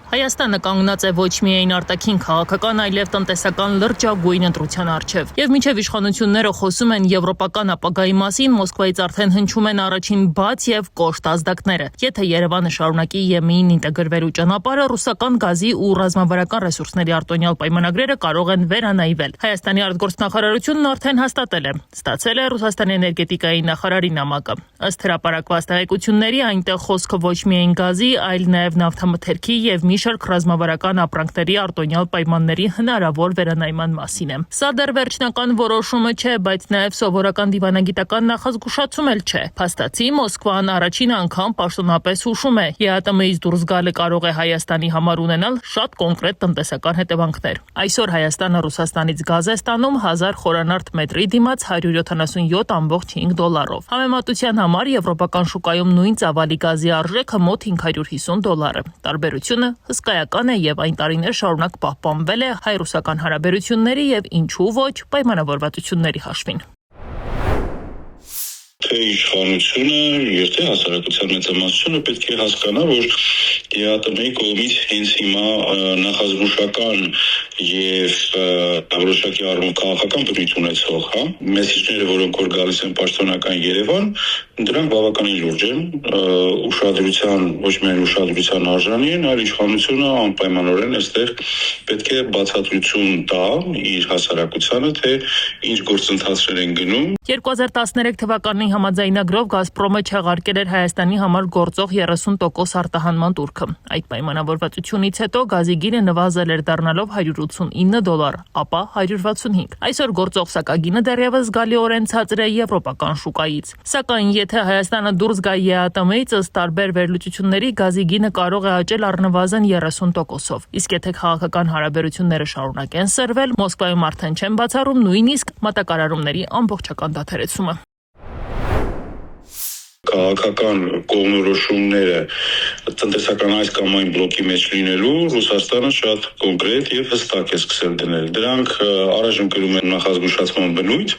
Հայաստանը կանգնած է ոչ միայն արտաքին քաղաքական, այլև տնտեսական լրջագույն ընտրության առջև։ Եվ մինչև իշխանությունները խոսում են եվրոպական ապագայի մասին, Մոսկվայից արդեն հնչում են առաջին բաց եւ կոշտ ազդակները։ Եթե Երևանը շարունակի ԵՄ-ին ինտեգրվելու ճանապարհը, ռուսական գազի ու ռազմավարական ռեսուրսների արտոնյալ պայմանագրերը կարող են վերանայվել։ Հայաստանի արտգործնախարարությունն արդեն հաստատել է։ Ստացել է Ռուսաստանի էներգետիկայի նախարարի նամակը։ Ըստ հրապարակված տեղեկությունների, այնտեղ խոսքը ոչ միայն գազի, այլ նաեւ նավթամթերքի եւ մի շարք ռազմավարական ապրանքների արտոնյալ պայմանների հնարավոր վերանայման մասին է։ Սա դեռ վերջնական որոշումը չէ, բայց նաեւ սովորական դիվանագիտական նախազգուշացում էլ չէ։ Փաստացի Մոսկվան առաջին անգամ պաշտոնապես հուշում է, ԵԱՏՄ-ից դուրս գալը կարող է Հայաստանի համար ունենալ շատ կոնկրետ տնտեսական հետևանքներ։ Այսօր Հայաստանը Ռուսաստանից գազ է ստանում 1000 խորանարդ մետրի դիմաց 177.5 դոլարով։ Համեմատության համար եվրոպական շուկայում նույն ծավալի գազի արժեքը մոտ $550 է։ Տարբերությունը հսկայական է եւ այն տարիներ շարունակ պահպանվել է հայ-ռուսական հարաբերությունների եւ ինչու ոչ պայմանավորվածությունների հաշվին։ Թե իշխանությունը եւ թե հասարակության մեծամասնությունը պետք է հասկանա, որ ԵԱՏՄ-ի կողմից հենց հիմա նախազգուշական եւ որոշակի առումով քաղաքական բնույթ ունեցող, մեսիջները, որոնք որ գալիս են պաշտոնական Երևան, դրանք բավականին լուրջ են, ուշադրության, ոչ միայն ուշադրության արժանի են, այլ իշխանությունը անպայմանորեն այստեղ պետք է բացատրություն տա իր հասարակությանը, թե ինչ գործընթացներ են գնում։ 2013 թվականի համաձայնագրով Գազպրոմը չեղարկել էր Հայաստանի համար գործող 30% արտահանման տուրքը։ Այդ պայմանավորվածությունից հետո գազի գինը նվազել էր դառնալով $189, ապա 165։ Այսօր գործող սակագինը դեռևս զգալիորեն ցածր է եվրոպական շուկայից։ Սակայն եթե Հայաստանը դուրս գա ԵԱՏՄ-ից, ըստ տարբեր վերլուծությունների գազի գինը կարող է աճել առնվազն 30%-ով։ Իսկ եթե քաղաքական հարաբերությունները շարունակեն սրվել, Մոսկվայում արդեն չեն բացառում նույնիսկ մատակարարումների ամբողջական դադարեցումը։ Քաղաքական կողմնորոշումները տնտեսական այս կամ այն բլոկի մեջ լինելու Ռուսաստանը շատ կոնկրետ եւ հստակ է սկսել դնել։ Դրանք առայժմ կրում են նախազգուշացման բնույթ,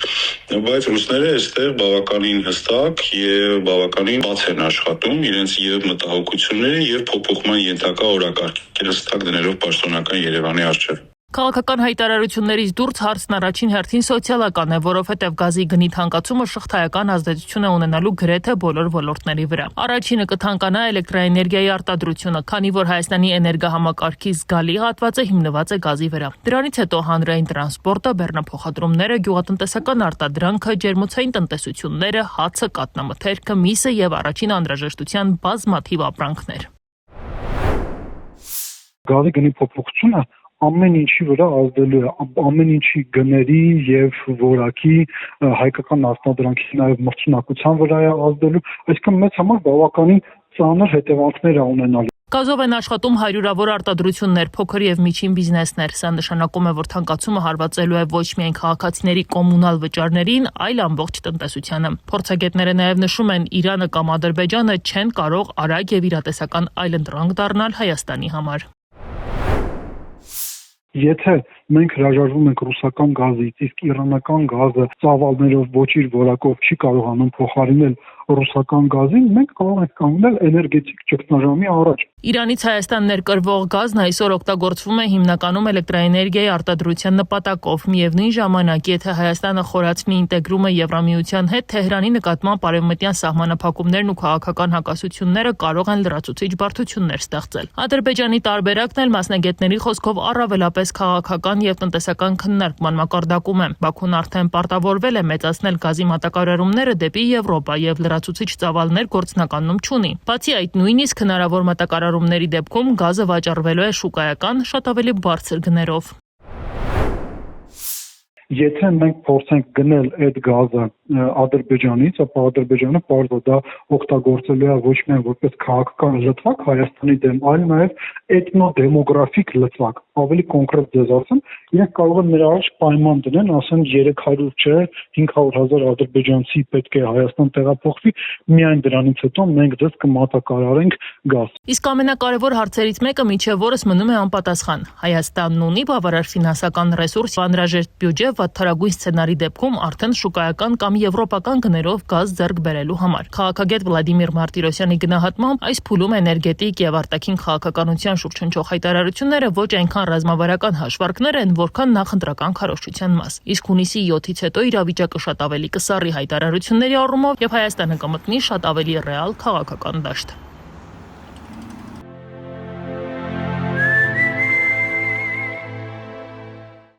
բայց ռուսները այստեղ բավականին հստակ եւ բավականին բաց են աշխատում իրենց եւ մտահոգությունները եւ փոփոխման ենթակա օրակարգերը հստակ դնելով պաշտոնական Երևանի առջեւ։ Քաղաքական հայտարարություններից դուրս հարցն առաջին հերթին սոցիալական է, որովհետև գազի գնի թանկացումը շղթայական ազդեցություն է ունենալու գրեթե բոլոր ոլորտների վրա։ Առաջինը կթանկանա էլեկտրաէներգիայի արտադրությունը, քանի որ Հայաստանի էներգահամակարգի զգալի հատվածը հիմնված է գազի վրա։ Դրանից հետո հանրային տրանսպորտը, բեռնափոխադրումները, գյուղատնտեսական արտադրանքը, ջերմոցային տնտեսությունները, հացը, կաթնամթերքը, միսը եւ առաջին անհրաժեշտության բազմաթիվ ապրանքներ։ Գազի գնի փոփոխությունը ամեն ինչի վրա ազդելու է, ամեն ինչի գների եւ որակի հայկական արտադրանքի նաեւ մրցունակության վրա է ազդելու, այսինքն մեծ համար բավականին ծանր հետևանքներ է ունենալու։ Գազով են աշխատում հարյուրավոր արտադրություններ, փոքր եւ միջին բիզնեսներ։ Սա նշանակում է, որ թանկացումը հարվածելու է ոչ միայն քաղաքացիների կոմունալ վճարներին, այլ ամբողջ տնտեսությանը։ Փորձագետները նաեւ նշում են, Իրանը կամ Ադրբեջանը չեն կարող արագ եւ իրատեսական այլընտրանք դառնալ Հայաստանի համար։ Եթե մենք հրաժարվում ենք ռուսական գազից, իսկ իրանական գազը ծավալներով ոչ իր որակով չի կարողանում փոխարինել ռուսական գազին, մենք կարող ենք կանգնել էներգետիկ ճգնաժամի առաջ։ Իրանից Հայաստան ներկրվող գազն այսօր օգտագործվում է հիմնականում էլեկտրաէներգիայի արտադրության նպատակով։ Միևնույն ժամանակ, եթե Հայաստանը խորացնի ինտեգրումը Եվրամիության հետ, Թեհրանի նկատմամբ արևմտյան սահմանափակումներն ու քաղաքական հակասությունները կարող են լրացուցիչ բարդություններ ստեղծել։ Ադրբեջանի տարբերակն էլ մասնագետների խոսքով առավելապես քաղաքական եւ տնտեսական քննարկման մակարդակում է։ Բաքուն արդեն պարտավորվել է մեծացնել գազի մատակարարումները դեպի Եվրոպա եւ լրացուցիչ ծավալներ գործնականում չունի։ Բացի այդ, նույնիսկ հնարավոր մատակարարումների դեպքում գազը վաճառվելու է շուկայական շատ ավելի բարձր գներով։ Եթե մենք փորձենք գնել այդ գազը Ադրբեջանից, ապա Ադրբեջանը պարզ է դա օգտագործելու է ոչ միայն որպես քաղաքական լծվակ Հայաստանի դեմ, այլ նաև էթնոդեմոգրաֆիկ լծվակ, ավելի կոնկրետ ձեզ ասեմ, իրենք կարող են նրա առաջ պայման դնեն, ասեն 300 չէ, 500,000 ադրբեջանցի պետք է Հայաստան տեղափոխվի, միայն դրանից հետո մենք դες կմատակարարենք գազ։ Իսկ ամենակարևոր հարցերից մեկը միջև օրս մնում է անպատասխան։ Հայաստանն ունի բավարար ֆինանսական ռեսուրս, անհրաժեշտ բյուջե վատթարագույն սցենարի դեպքում արդեն շուկայական կամ եվրոպական գներով գազ ձեռք բերելու համար։ Քաղաքագետ Վլադիմիր Մարտիրոսյանի գնահատմամբ այս փուլում էներգետիկ եւ արտաքին քաղաքականության շուրջ հնչող հայտարարությունները ոչ այնքան ռազմավարական հաշվարկներ են, որքան նախընտրական քարոզչության մաս։ Իսկ հունիսի 7-ից հետո իրավիճակը շատ ավելի կսառի հայտարարությունների առումով եւ Հայաստանը կմտնի շատ ավելի ռեալ քաղաքական դաշտ։